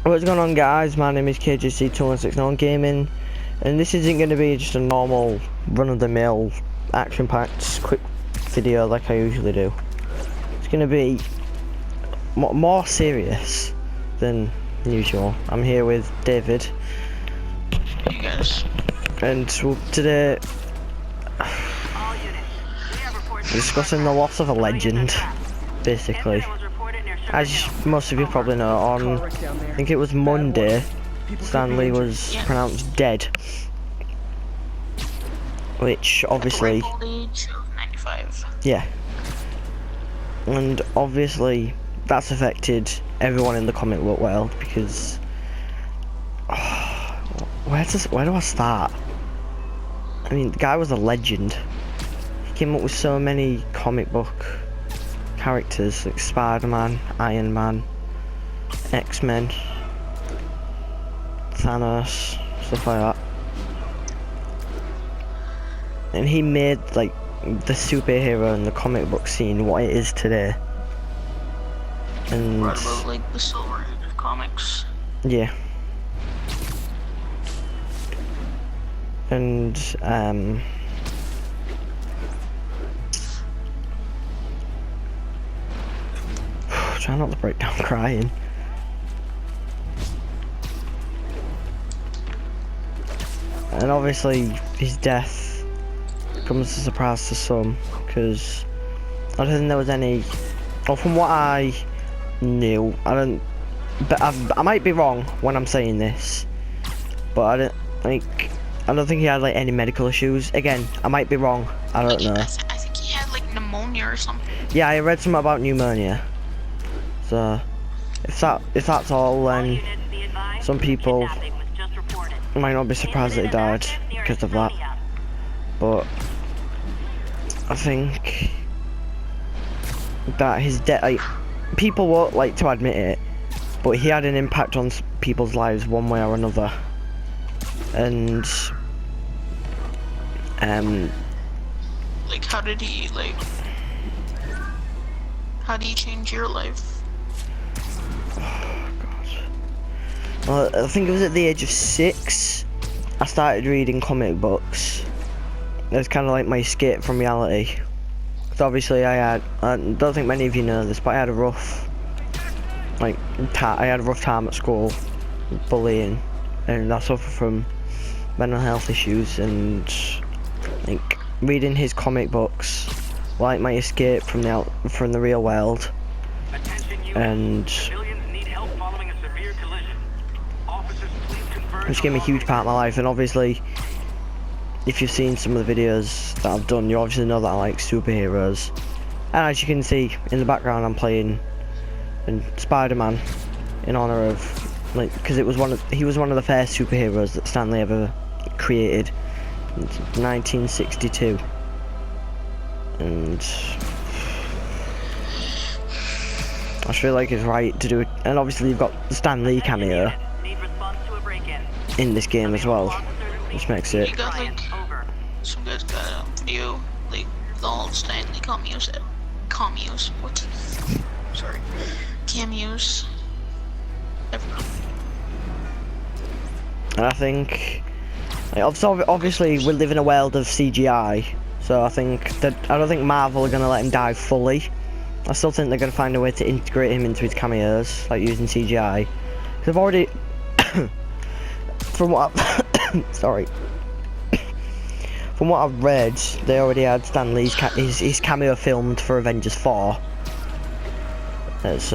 What's going on, guys? My name is KJC2169 Gaming, and this isn't going to be just a normal run-of-the-mill action-packed quick video like I usually do. It's going to be more serious than usual. I'm here with David. Hey guys. And today we're discussing the loss of a legend, basically. As most of you probably know, on I think it was Monday, Stan Lee was pronounced dead, which obviously, At the ripe old age of 95. yeah, and obviously that's affected everyone in the comic book world because where do I start? I mean, the guy was a legend. He came up with so many comic book characters like Spider-Man, Iron Man, X-Men, Thanos, stuff like that. And he made like the superhero and the comic book scene what it is today. And Brought about like the silver age of comics. yeah. And try not to break down crying. And obviously his death comes as a surprise to some, because I don't think there was any, well, from what I knew, but I might be wrong when I'm saying this, but I don't think he had like any medical issues. Again, I might be wrong, I don't know. I think he had like pneumonia or something. Yeah, I read something about pneumonia. So, if that's all, then some people might not be surprised that he died because of that. But I think that his death, like, people won't like to admit it, but he had an impact on people's lives one way or another. And like how did he change your life? Oh god. Well, I think it was at the age of 6 I started reading comic books. It was kind of like my escape from reality. Because obviously I don't think many of you know this, but I had a rough time at school, bullying, and I suffer from mental health issues, and like reading his comic books like my escape from the real world. And which gave me a huge part of my life. And obviously, if you've seen some of the videos that I've done, you obviously know that I like superheroes. And as you can see in the background, I'm playing Spider-Man in honor of, like, because he was one of the first superheroes that Stan Lee ever created in 1962. And I just feel like it's right to do it. And obviously you've got the Stan Lee cameo in this game as well, which makes it. You got like some guys got a video like the all Stan Lee cameos. What? Sorry, cameos. Everything. And I think, like, obviously we live in a world of CGI, so I don't think Marvel are gonna let him die fully. I still think they're gonna find a way to integrate him into his cameos, like using CGI. Because I've already, from what I've read, they already had Stan Lee's his cameo filmed for Avengers 4. It's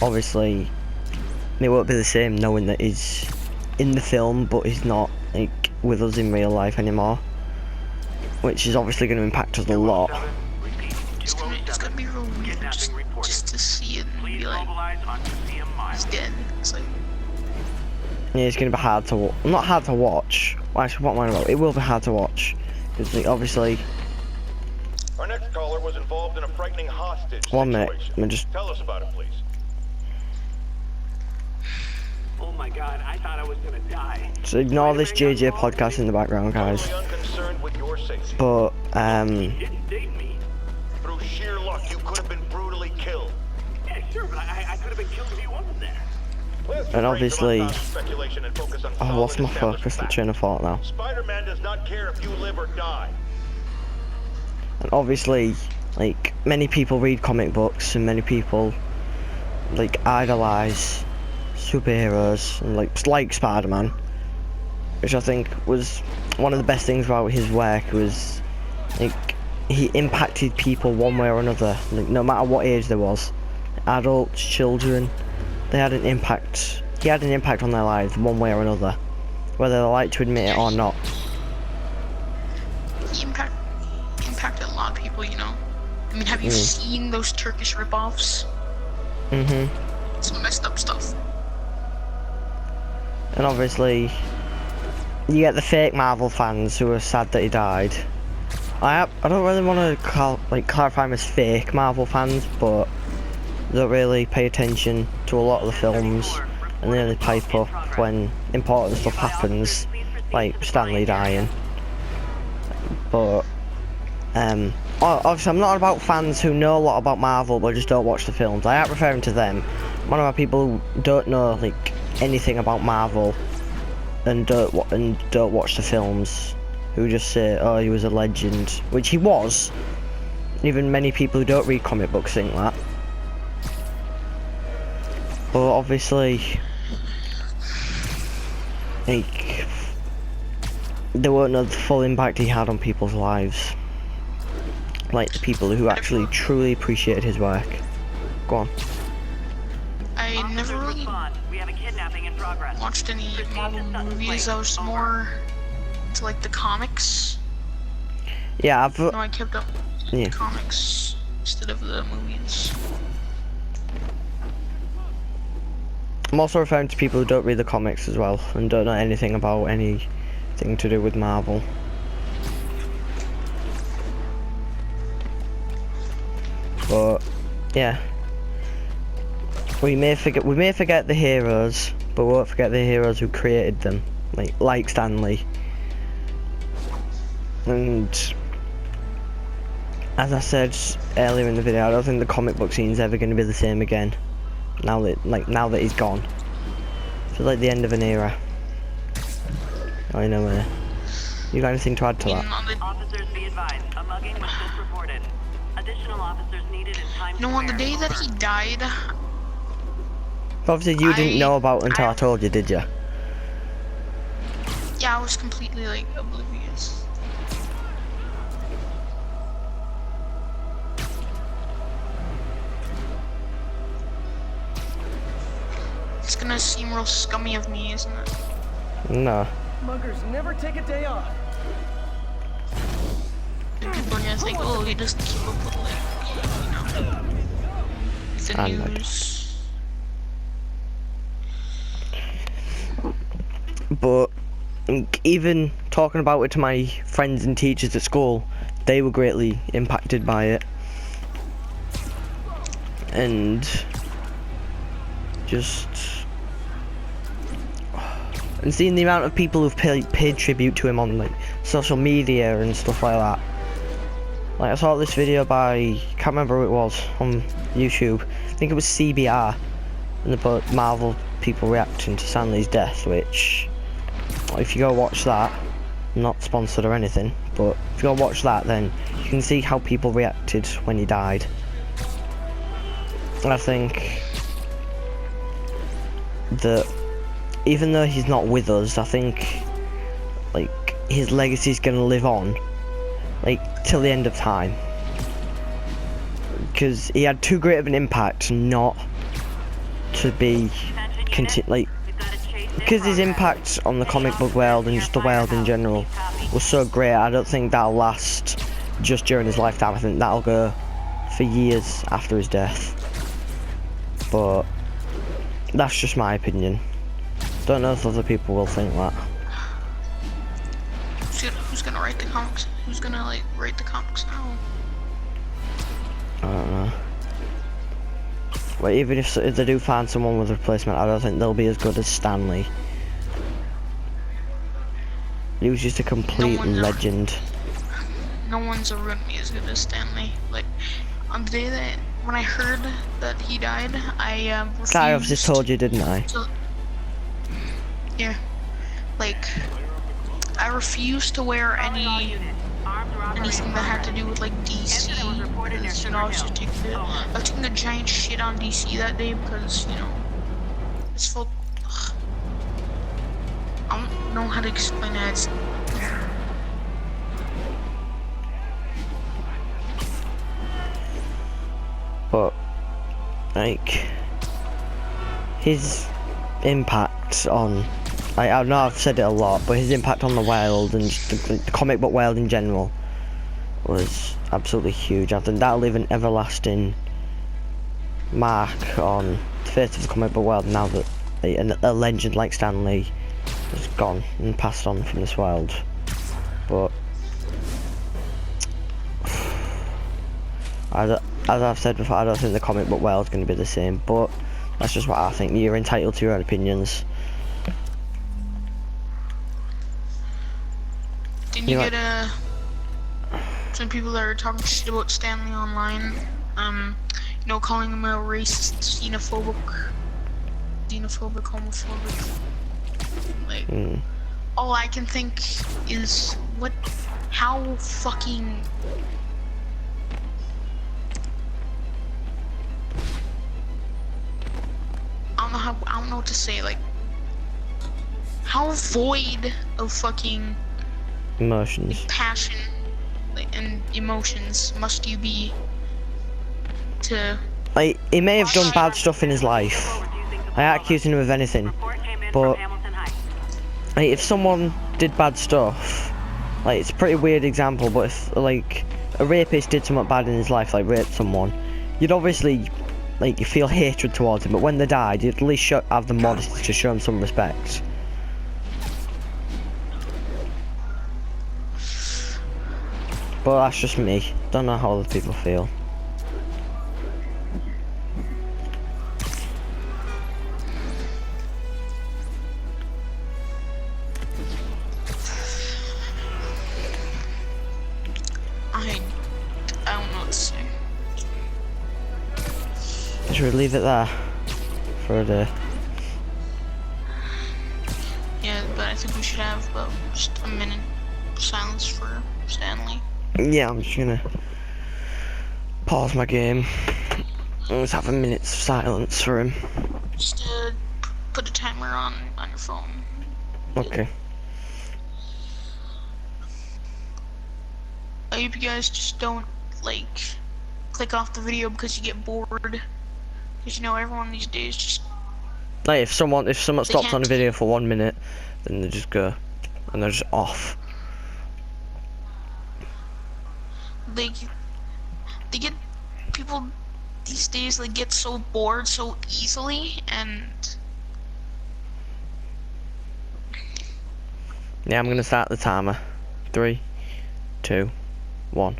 obviously it won't be the same knowing that he's in the film but he's not like with us in real life anymore, which is obviously going to impact us a lot. It's gonna be real weird just to see it and be like, he's dead. It's like, yeah, it's going to be hard to not hard to watch. Well, actually, what am I about? It will be hard to watch because, like, obviously. Our next caller was involved in a frightening hostage 1 minute. situation. Let me just Tell us about it, please. Oh my god, I thought I was gonna die. So ignore this JJ podcast in the background, guys. Totally unconcerned with your safety. But Didn't date me. Through sheer luck, you could have been brutally killed. Yeah, sure, but I could have been killed if he wasn't there. Let's And refrain from obviously- unfounded speculation and focus on I lost solid my established focus, the facts. train of thought now. Spider-Man does not care if you live or die. And obviously, like, many people read comic books and many people, like, idolize superheroes and, like Spider-Man. Which I think was one of the best things about his work was, like, he impacted people one way or another. Like, no matter what age there was. Adults, children, they had an impact. He had an impact on their lives one way or another. Whether they like to admit it or not. He impacted a lot of people, you know. I mean, have you seen those Turkish ripoffs? Mm-hmm. Some messed up stuff. And obviously, you get the fake Marvel fans who are sad that he died. I don't really want to clarify him as fake Marvel fans, but they don't really pay attention to a lot of the films, and they only pipe up when important stuff happens, like Stan Lee dying. But obviously, I'm not about fans who know a lot about Marvel but just don't watch the films. I am referring to them. I'm on about people who don't know like anything about Marvel and don't watch the films, who just say, oh, he was a legend, which he was. Even many people who don't read comic books think that. But obviously, like, they won't know the full impact he had on people's lives. Like the people who actually truly appreciated his work. Go on. I never really We have a kidnapping in progress. watched any Marvel movies. I was more to like the comics. Yeah, I've No, I kept up with Yeah. the comics instead of the movies. I'm also referring to people who don't read the comics as well and don't know anything about anything to do with Marvel. But yeah, we may forget the heroes, but we won't forget the heroes who created them, like Stan Lee. And as I said earlier in the video, I don't think the comic book scene is ever going to be the same again. Now that he's gone, it's like the end of an era. I know. You got anything to add to that? Officers be advised, a mugging was just reported. Additional officers needed in time. You know, on the day that he died, Obviously, you didn't know about until I told you, did you? yeah, I was completely like oblivious. It's gonna seem real scummy of me, isn't it? No. Muggers never take a day off. And people are gonna think, oh, he doesn't keep up with like, you know, the I'm like- news. But even talking about it to my friends and teachers at school, they were greatly impacted by it. And seeing the amount of people who've paid tribute to him on like social media and stuff like that. Like I saw this video by, can't remember who it was, on YouTube. I think it was CBR, and the Marvel people reacting to Stan Lee's death, which, if you go watch that, not sponsored or anything, but if you go watch that, then you can see how people reacted when he died. And I think that even though he's not with us, I think like his legacy's gonna live on, like till the end of time, because he had too great of an impact not to be because his impact on the comic book world and just the world in general was so great. I don't think that'll last just during his lifetime. I think that'll go for years after his death. But that's just my opinion. Don't know if other people will think that. Who's gonna write the comics? Who's gonna like write the comics now? I don't know. But even if they do find someone with a replacement, I don't think they'll be as good as Stanley. He was just a complete legend. No one's around me as good as Stanley. Like, on the day that, when I heard that he died, I refused. I obviously told you, didn't I? Yeah. Like, I refused to wear anything that had to do with like DC. Because, you know, I was taking a giant shit on DC that day because, you know, it's full. Ugh. I don't know how to explain that. It's, but like his impact on, I know I've said it a lot, but his impact on the world and just the comic book world in general was absolutely huge. I think that'll leave an everlasting mark on the face of the comic book world now that a legend like Stan Lee has gone and passed on from this world. But as I've said before, I don't think the comic book world's going to be the same, but that's just what I think. You're entitled to your own opinions. Didn't you get some people that are talking shit about Stanley online? You know, calling him a racist, xenophobic, homophobic. Like, all I can think is how fucking. I don't know what to say. Like, how void of fucking emotions, passion, and emotions must you be to? Like, he may have done bad stuff in his life. I ain't accusing him of anything, but like, if someone did bad stuff, like, it's a pretty weird example, but if like a rapist did something bad in his life, like raped someone, you'd obviously you feel hatred towards him, but when they died, you'd at least have the modesty to show him some respect. But that's just me. Don't know how other people feel. I don't know what to say. Should we leave it there for a day? Yeah, but I think we should have about just a minute of silence for Stanley. Yeah, I'm just gonna pause my game. Let's have a minute's silence for him. Just put a timer on your phone. Okay. I hope you guys just don't click off the video because you get bored. Because you know everyone these days just. Like if someone stops on a video for 1 minute, then they just go and they're just off. They get people these days. They get so bored so easily, and yeah, I'm gonna start the timer. 3, 2, 1.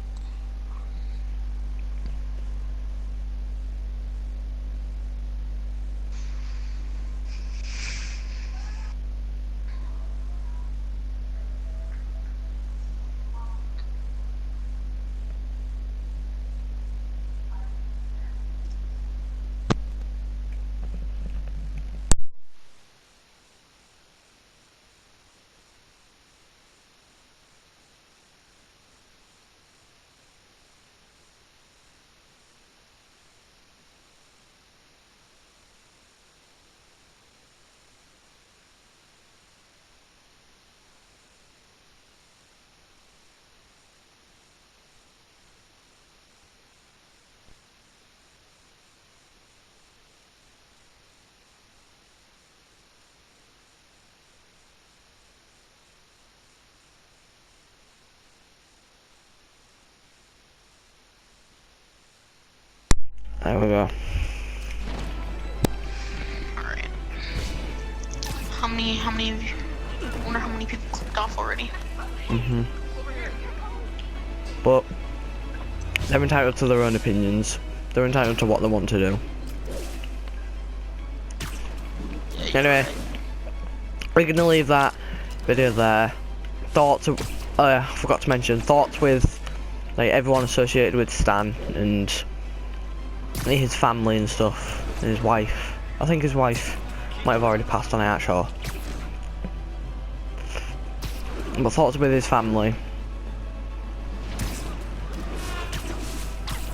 There we go. alright. How many of you? I wonder how many people clicked off already. But they're entitled to their own opinions. They're entitled to what they want to do. Anyway, we're gonna leave that video there. Thoughts of, I forgot to mention, thoughts with like everyone associated with Stan and his family and stuff, and his wife. I think his wife might have already passed on, I'm not sure. But thoughts with his family.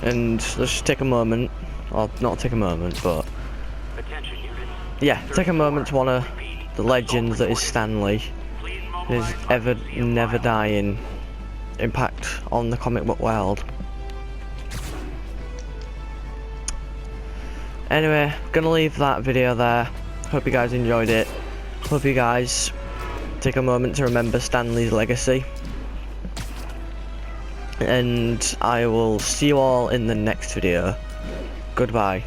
And let's just take a moment, or not take a moment, but yeah, take a moment to honour the legend that is Stan Lee, his ever never dying impact on the comic book world. Anyway, gonna leave that video there. Hope you guys enjoyed it. Hope you guys take a moment to remember Stan Lee's legacy. And I will see you all in the next video. Goodbye.